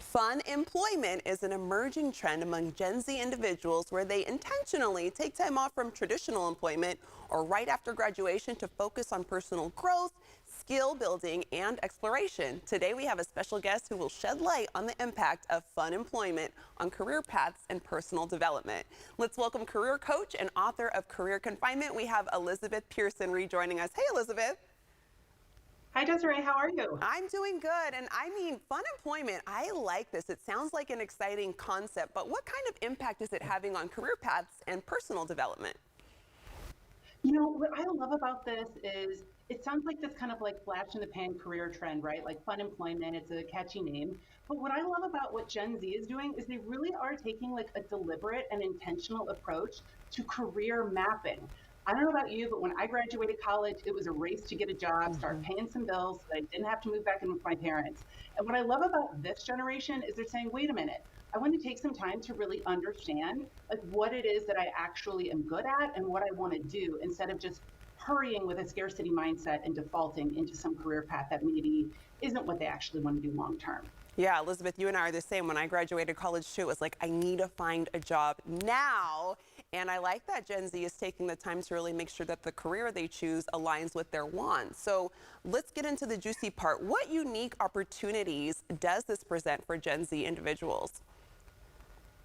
Fun employment is an emerging trend among Gen Z individuals where they intentionally take time off from traditional employment or right after graduation to focus on personal growth, skill building, and exploration. Today, we have a special guest who will shed light on the impact of fun employment on career paths and personal development. Let's welcome career coach and author of Career Confinement. We have Elizabeth Pearson rejoining us. Hey, Elizabeth. Hi, Desiree. How are you? I'm doing good. And I mean, fun employment, I like this. It sounds like an exciting concept, but what kind of impact is it having on career paths and personal development? You know, what I love about this is it sounds like this kind of like flash in the pan career trend, right? Like fun employment, it's a catchy name. But what I love about what Gen Z is doing is they really are taking like a deliberate and intentional approach to career mapping. I don't know about you, but when I graduated college, it was a race to get a job, start paying some bills so that I didn't have to move back in with my parents. And what I love about this generation is they're saying, wait a minute, I want to take some time to really understand like what it is that I actually am good at and what I want to do instead of just hurrying with a scarcity mindset and defaulting into some career path that maybe isn't what they actually want to do long term. Yeah, Elizabeth, you and I are the same. When I graduated college too, it was like, I need to find a job now. And I like that Gen Z is taking the time to really make sure that the career they choose aligns with their wants. So let's get into the juicy part. What unique opportunities does this present for Gen Z individuals?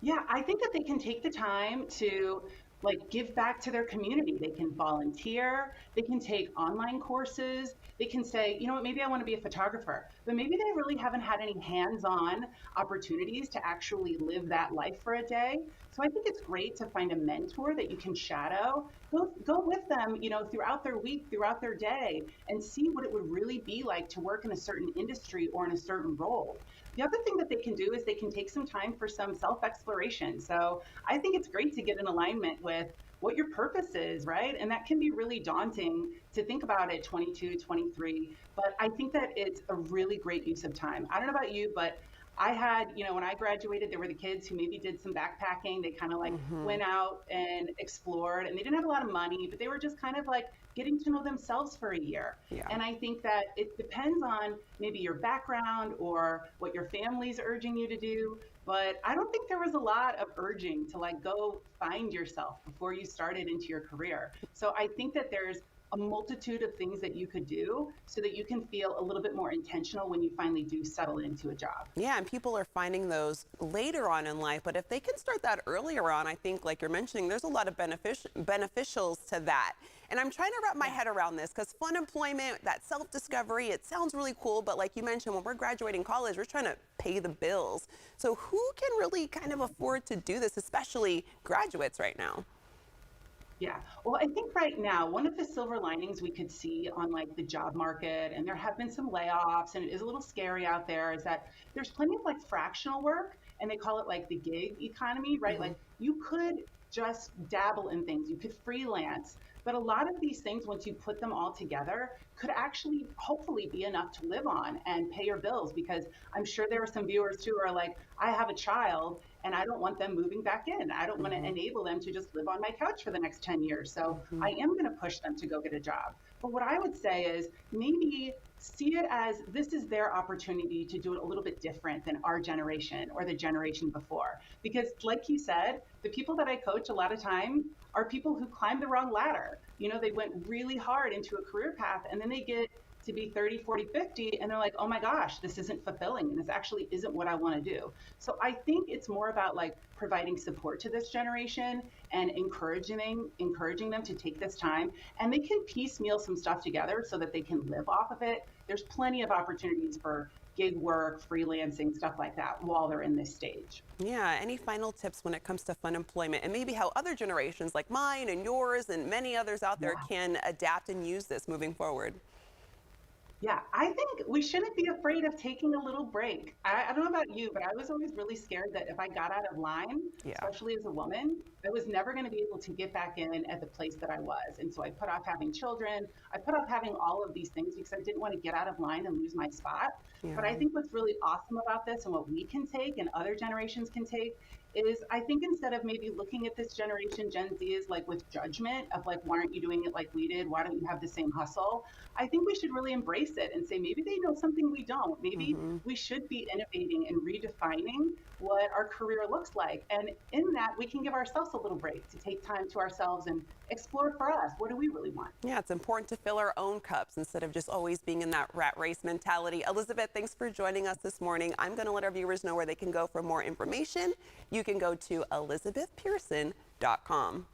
Yeah, I think that they can take the time to like give back to their community. They can volunteer, they can take online courses, they can say, you know what, maybe I want to be a photographer, but maybe they really haven't had any hands-on opportunities to actually live that life for a day. So I think it's great to find a mentor that you can shadow, go with them, you know, throughout their week, throughout their day, and see what it would really be like to work in a certain industry or in a certain role. The other thing that they can do is they can take some time for some self-exploration. So I think it's great to get in alignment with what your purpose is, right? And that can be really daunting to think about at 22, 23. But I think that it's a really great use of time. I don't know about you, but I had, you know, when I graduated, there were the kids who maybe did some backpacking. They kind of like went out and explored, and they didn't have a lot of money, but they were just kind of like getting to know themselves for a year. Yeah. And I think that it depends on maybe your background or what your family's urging you to do. But I don't think there was a lot of urging to like go find yourself before you started into your career. So I think that there's a multitude of things that you could do so that you can feel a little bit more intentional when you finally do settle into a job. Yeah, and people are finding those later on in life, but if they can start that earlier on, I think, like you're mentioning, there's a lot of beneficials to that. And I'm trying to wrap my head around this because fun employment, that self-discovery, it sounds really cool, but like you mentioned, when we're graduating college, we're trying to pay the bills. So who can really kind of afford to do this, especially graduates right now? Yeah. Well, I think right now, one of the silver linings we could see on like the job market, and there have been some layoffs, and it is a little scary out there, is that there's plenty of like fractional work, and they call it like the gig economy, right? Like you could just dabble in things, you could freelance, but a lot of these things, once you put them all together, could actually hopefully be enough to live on and pay your bills. Because I'm sure there are some viewers who are like, I have a child and I don't want them moving back in. I don't want to enable them to just live on my couch for the next 10 years. So I am going to push them to go get a job. But what I would say is maybe see it as this is their opportunity to do it a little bit different than our generation or the generation before. Because like you said, the people that I coach a lot of time are people who climbed the wrong ladder. You know, they went really hard into a career path and then they get to be 30, 40, 50, and they're like, oh my gosh, this isn't fulfilling and this actually isn't what I want to do. So I think it's more about like providing support to this generation and encouraging them to take this time, and they can piecemeal some stuff together so that they can live off of it. There's plenty of opportunities for gig work, freelancing, stuff like that while they're in this stage. Yeah, any final tips when it comes to fun employment and maybe how other generations like mine and yours and many others out there can adapt and use this moving forward? Yeah, I think we shouldn't be afraid of taking a little break. I don't know about you, but I was always really scared that if I got out of line, Yeah. especially as a woman, I was never going to be able to get back in at the place that I was. And so I put off having children. I put off having all of these things because I didn't want to get out of line and lose my spot. Yeah. But I think what's really awesome about this and what we can take and other generations can take is I think instead of maybe looking at this generation, Gen Z, is like with judgment of like, why aren't you doing it like we did? Why don't you have the same hustle? I think we should really embrace it and say, maybe they know something we don't. Maybe we should be innovating and redefining redefining what our career looks like. And in that, we can give ourselves a little break to take time to ourselves and explore for us, what do we really want? Yeah, it's important to fill our own cups instead of just always being in that rat race mentality. Elizabeth, thanks for joining us this morning. I'm going to let our viewers know where they can go for more information. You can go to elizabethpearson.com.